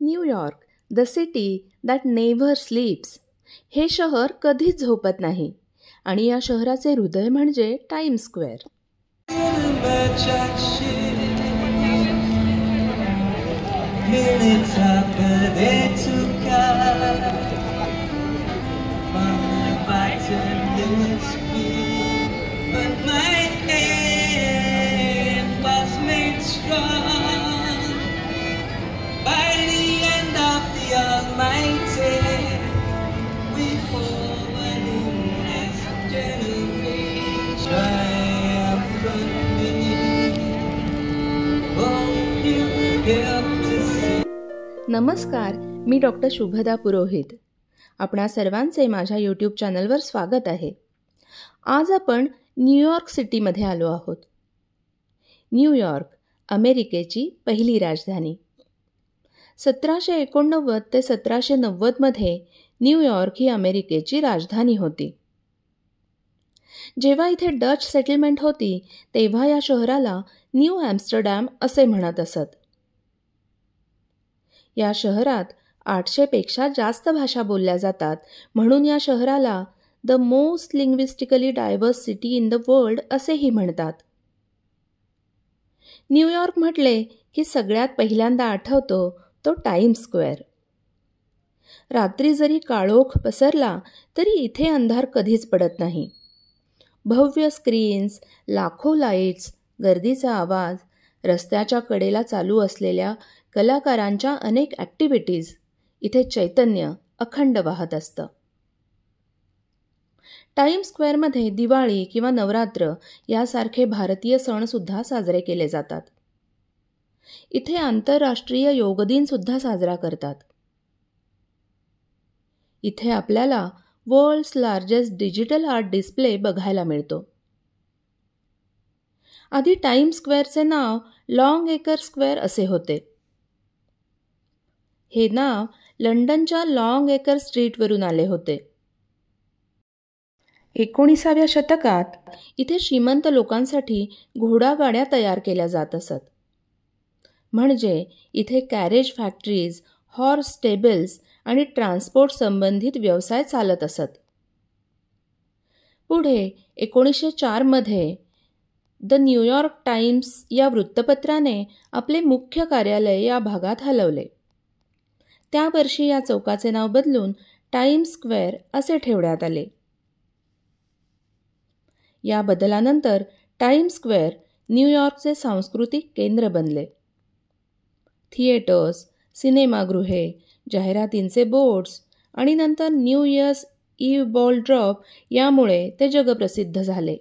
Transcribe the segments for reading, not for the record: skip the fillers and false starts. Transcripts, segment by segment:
New York, the city that never स्लीप्स. हे शहर कधीच झोपत नाही आणि या शहराचे हृदय म्हणजे टाइम्स स्क्वेअर. नमस्कार, मी डॉक्टर शुभदा पुरोहित. आपणा सर्वांचे माझ्या यूट्यूब चॅनलवर स्वागत आहे. आज आपण न्यूयॉर्क सिटीमध्ये आलो आहोत. न्यूयॉर्क अमेरिकेची पहिली राजधानी. 1789 ते 1790 न्यूयॉर्क ही अमेरिकेची राजधानी होती. जेव्हा इथे डच सेटलमेंट होती तेव्हा या शहराला न्यू ॲम्स्टरडॅम असे म्हणत असत. या शहरात 800 पेक्षा जास्त भाषा बोलल्या जातात, म्हणून या शहराला the most linguistically diverse city in the world असेही म्हणतात. न्यूयॉर्क म्हटले की सगळ्यात पहिल्यांदा आठवतो तो टाइम्स स्क्वेअर. रात्री जरी काळोख पसरला तरी इथे अंधार कधीच पडत नाही. भव्य स्क्रीन्स, लाखो लाईट्स, गर्दीचा आवाज, रस्त्याच्या कडेला चालू असलेल्या कलाकारांच्या अनेक ॲक्टिव्हिटीज, इथे चैतन्य अखंड वाहत असतं. टाइम्स स्क्वेअरमध्ये दिवाळी किंवा नवरात्र यासारखे भारतीय सणसुद्धा साजरे केले जातात. इथे आंतरराष्ट्रीय योग दिनसुद्धा साजरा करतात. इथे आपल्याला world's largest digital art display बघायला मिळतो. आधी टाइम्स स्क्वेअरचे नाव लॉंग एकर स्क्वेअर असे होते. हे नाव लंडनच्या लॉंग एकर स्ट्रीटवरून आले होते. 19व्या शतकात इथे श्रीमंत लोकांसाठी घोडागाड्या तयार केल्या जात असत. म्हणजे इथे कॅरेज फॅक्टरीज, हॉर्स स्टेबल्स आणि ट्रान्सपोर्ट संबंधित व्यवसाय चालत असत. पुढे 1904 द न्यूयॉर्क टाइम्स या वृत्तपत्राने आपले मुख्य कार्यालय या भागात हलवले. त्या वर्षी या चौकाचे नाव बदलून टाइम्स स्क्वेअर असे ठेवण्यात आले. या बदलानंतर टाइम्स स्क्वेअर न्यूयॉर्कचे सांस्कृतिक केंद्र बनले. थिएटर्स, सिनेमागृहे, जाहिरातींचे बोर्ड्स आणि नंतर new years eve ball drop यामुळे ते जगप्रसिद्ध झाले.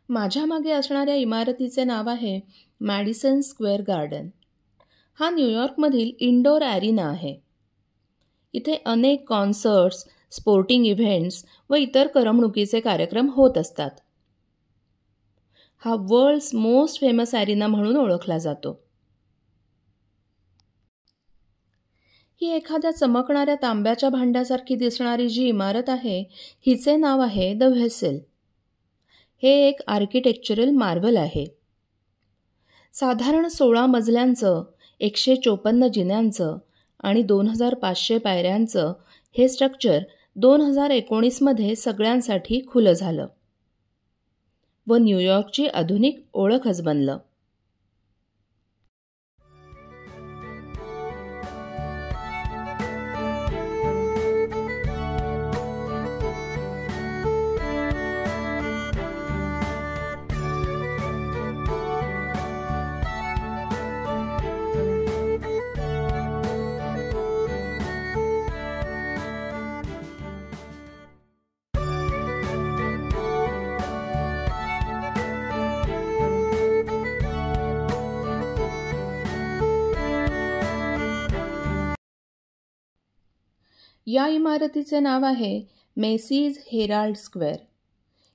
माझ्या मागे असणाऱ्या इमारतीचे नाव आहे मॅडिसन स्क्वेअर गार्डन. हा न्यूयॉर्कमधील इंडोर ॲरिना आहे. इथे अनेक कॉन्सर्ट्स, स्पोर्टिंग इव्हेंट्स व इतर करमणुकीचे कार्यक्रम होत असतात. हा वर्ल्ड्स मोस्ट फेमस ॲरिना म्हणून ओळखला जातो. ही एखाद्या चमकणाऱ्या तांब्याच्या भांड्यासारखी दिसणारी जी इमारत आहे हिचे नाव आहे द व्हेसल. हे एक आर्किटेक्चरल मार्वल आहे. साधारण 16 मजल्यांचं, 154 जिन्यांचं आणि 2500 पायऱ्यांचं हे स्ट्रक्चर 2019 सगळ्यांसाठी खुलं झालं व न्यूयॉर्कची आधुनिक ओळखच बनलं. या इमारतीचे नाव आहे मेसीज हेराल्ड स्क्वेअर.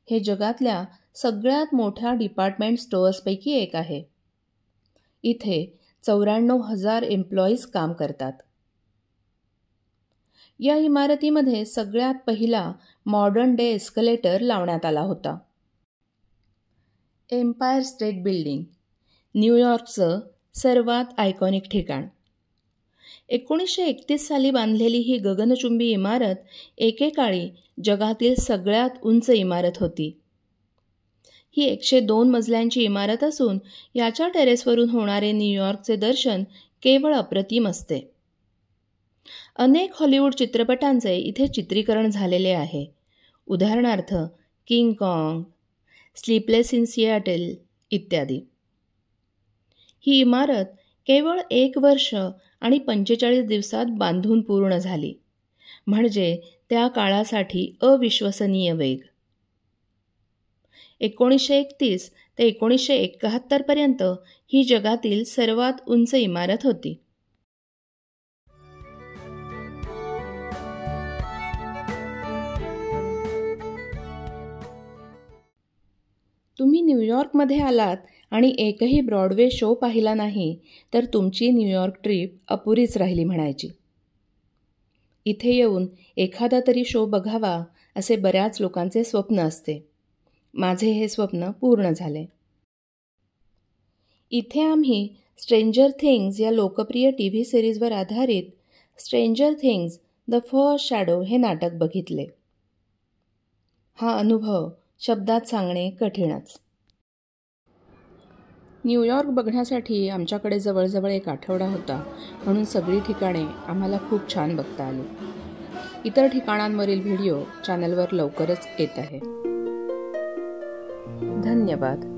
हे जगातल्या सगळ्यात मोठ्या डिपार्टमेंट स्टोअर्सपैकी एक आहे. इथे 94,000 एम्प्लॉईज काम करतात. या इमारतीमध्ये सगळ्यात पहिला मॉडर्न डे एस्कलेटर लावण्यात आला होता. एम्पायर स्टेट बिल्डिंग, न्यूयॉर्कचं सर्वात आयकॉनिक ठिकाण. 1931 साली बांधलेली ही गगनचुंबी इमारत एकेकाळी जगातील सगळ्यात उंच इमारत होती. ही 102 मजल्यांची इमारत असून याच्या टेरेसवरून होणारे न्यूयॉर्कचे दर्शन केवळ अप्रतिम असते. अनेक हॉलिवूड चित्रपटांचे इथे चित्रीकरण झालेले आहे. उदाहरणार्थ king Kong, sleepless in Seattle इत्यादी. ही इमारत केवळ 1 वर्ष आणि 45 दिवसात बांधून पूर्ण झाली, म्हणजे त्या काळासाठी अविश्वसनीय वेग. 1931 ते 1971 पर्यंत ही जगातील सर्वात उंच इमारत होती. तुम्ही न्यूयॉर्कमध्ये आलात आणि एकही ब्रॉडवे शो पाहिला नाही तर तुमची न्यूयॉर्क ट्रिप अपुरीच राहिली म्हणायची. इथे येऊन एखादा तरी शो बघावा असे बऱ्याच लोकांचे स्वप्न असते. माझे हे स्वप्न पूर्ण झाले. इथे आम्ही स्ट्रेंजर थिंग्ज या लोकप्रिय TV सिरीजवर आधारित stranger things the first shadow हे नाटक बघितले. हा अनुभव शब्दात सांगणे कठीणच. न्यूयॉर्क बघण्यासाठी आमच्याकडे जवळजवळ 1 आठवडा होता, म्हणून सगळी ठिकाणे आम्हाला खूप छान बघता आली. इतर ठिकाणांवरील व्हिडिओ चॅनलवर लवकरच येत आहे. धन्यवाद.